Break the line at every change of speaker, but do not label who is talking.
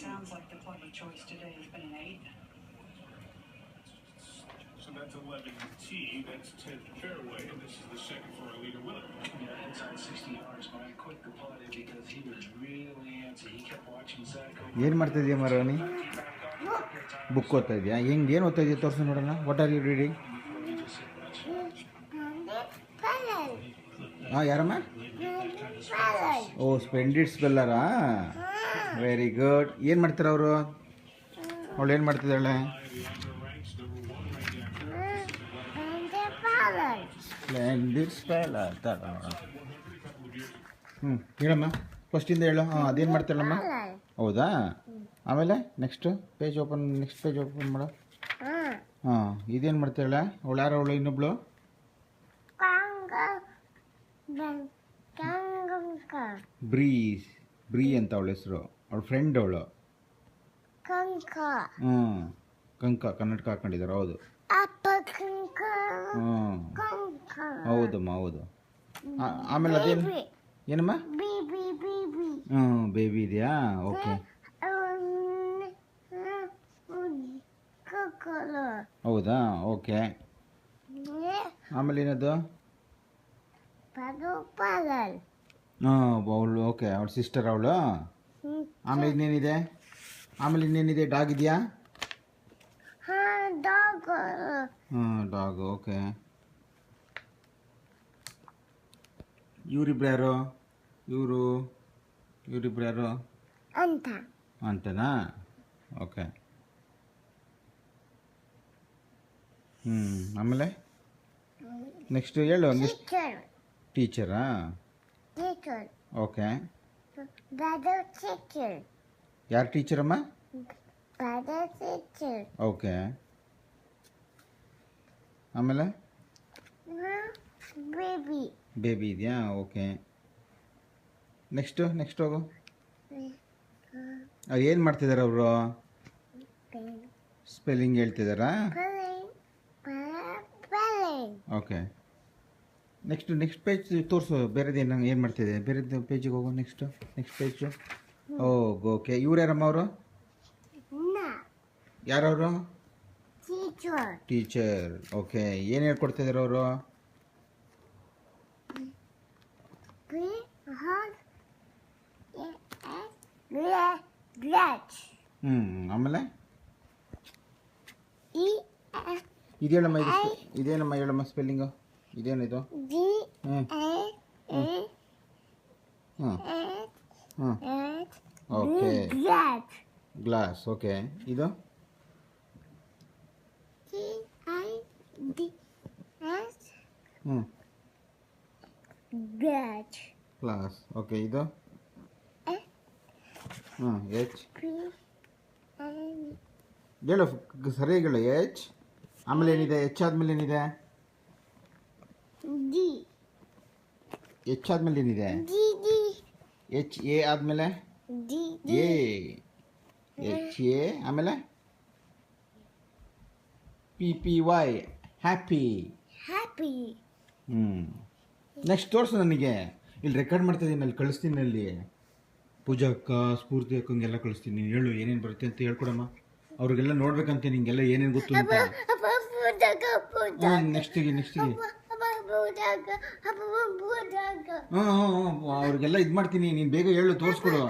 Sounds like the plucky choice today has been an 8.
So that's 11 tee, that's 10 fairway, and this is the second for our leader winner.
Yeah, inside 60 yards, but I quit the putt because he was really antsy. He kept watching Zach over.
ಏನು ಮಾಡ್ತಾ ಇದೆಯಾ ಮರವನಿ? Book ಓದ್ತಾ ಇದೆಯಾ? ಹೆಂಗೆ ಏನು ಓದ್ತಾ ಇದೆಯಾ ತೋರಿಸು ನೋಡೋಣ. What are you reading? ಹಾಂ, ಯಾರಮ್ಮ? ಓ, ಸ್ಪ್ಲೆಂಡಿಡ್ ಸ್ಪೆಲ್ಲರಾ? Very good. ಏನು ಮಾಡ್ತಾರೆ ಅವರು? ಅವಳು ಏನು ಮಾಡ್ತಿದ್ದಾಳೆ? Splendid speller. ಹೇಳಮ್ಮ, ಫಸ್ಟಿಂದ ಹೇಳು. ಹಾಂ, ಅದೇನು ಮಾಡ್ತಾಳಮ್ಮ? ಹೌದಾ? ಆಮೇಲೆ ನೆಕ್ಸ್ಟ್ ಪೇಜ್ ಓಪನ್ ಮಾಡು. ಹಾಂ, ಇದೇನು ಮಾಡ್ತಾಳೆ ಅವಳು? ಯಾರು ಅವಳು? ಇನ್ನೊಬ್ಳು ಬ್ರೀ ಅಂತ ಅವಳ ಹೆಸರು. ಅವಳ ಫ್ರೆಂಡ್ ಅವಳು. ಹ್ಞೂ, ಕನ್ನಡಕ ಹಾಕೊಂಡಿದ್ದಾರೆ. ಹೌದು. ಹ್ಞೂ, ಹೌದಮ್ಮ, ಹೌದು. ಆಮೇಲೆ ಅದೇನು? ಏನಮ್ಮ? ಹ್ಞೂ, ಬೇಬಿ ಇದೆಯಾ? ಓಕೆ. ಹೌದಾ? ಓಕೆ. ಆಮೇಲೆ ಏನದು? ಹಾಂ, ಅವಳು. ಓಕೆ, ಅವಳ ಸಿಸ್ಟರ್ ಅವಳು. ಆಮೇಲೆ ಇನ್ನೇನಿದೆ? ಡಾಗ್ ಇದೆಯಾ? ಹಾಂ, ಡಾಗ್. ಓಕೆ. ಇವರಿಬ್ರು ಯಾರು? ಇವರಿಬ್ರು ಯಾರು ಅಂತನಾ? ಓಕೆ. ಆಮೇಲೆ ನೆಕ್ಸ್ಟ್ ಹೇಳು. ಟೀಚರಾ? ಓಕೆ. ಯಾರು ಟೀಚರಮ್ಮ? ಓಕೆ. ಆಮೇಲೆ ಬೇಬಿ ಇದೆಯಾ? ಓಕೆ. ನೆಕ್ಸ್ಟ್ ಹೋಗು. ಏನು ಮಾಡ್ತಿದ್ದಾರೆ ಅವರು? ಸ್ಪೆಲ್ಲಿಂಗ್ ಹೇಳ್ತಿದ್ದಾರಾ? ಓಕೆ. ನೆಕ್ಸ್ಟ್ ಪೇಜ್ ತೋರಿಸು. ಬೇರೆದೇನು ಏನು ಮಾಡ್ತಿದೆ? ಬೇರೆದು ಪೇಜಿಗೆ ಹೋಗು. Next page. ಓಕೆ. ಇವ್ರು ಯಾರಮ್ಮ ಅವರು? ಯಾರವರು? ಟೀಚರ್. ಓಕೆ. ಏನು ಹೇಳ್ಕೊಡ್ತಿದ್ದಾರೆ ಅವರು? ಆಮೇಲೆ ಇದೇನಮ್ಮ ಹೇಳಮ್ಮ ಸ್ಪೆಲ್ಲಿಂಗು? ಇದೇನಿದು? ಓಕೆ. ಗ್ಲಾಸ್. ಓಕೆ. ಇದು? ಕ್ಲಾಸ್. ಓಕೆ. ಇದು? ಎಚ್. ಹೇಳು ಸರಿಯಾಗಿ ಹೇಳು. ಎಚ್. ಆಮೇಲೆ ಏನಿದೆ? ಎಚ್ ಆದ್ಮೇಲೆ ಏನಿದೆ? ಎಚ್ ಆದ್ಮೇಲೆ ಏನಿದೆ? ಎಚ್. ಎ ಆದ್ಮೇಲೆ? ಎ. H A. ಆಮೇಲೆ PPY. ಹ್ಯಾಪಿ. ನೆಕ್ಸ್ಟ್ ತೋರಿಸು ನನಗೆ. ಇಲ್ಲಿ ರೆಕಾರ್ಡ್ ಮಾಡ್ತಾ ಇದ್ದೀನಿ, ಅಲ್ಲಿ ಕಳಿಸ್ತೀನಿ. ಅಲ್ಲಿ ಪೂಜಾ ಅಕ್ಕ, ಸ್ಫೂರ್ತಿ ಅಕ್ಕಂಗೆಲ್ಲ ಕಳಿಸ್ತೀನಿ. ನೀನು ಹೇಳು ಏನೇನು ಬರುತ್ತೆ ಅಂತ ಹೇಳ್ಕೊಡಮ್ಮ. ಅವ್ರಿಗೆಲ್ಲ ನೋಡ್ಬೇಕಂತ ನಿಂಗೆಲ್ಲ ಏನೇನು ಗೊತ್ತು ಅಂತ. ನೆಕ್ಸ್ಟಿಗೆ ಅವ್ರಿಗೆಲ್ಲ ಇದು ಮಾಡ್ತೀನಿ. ನೀನು ಬೇಗ ಹೇಳು, ತೋರಿಸ್ಕೊಡು.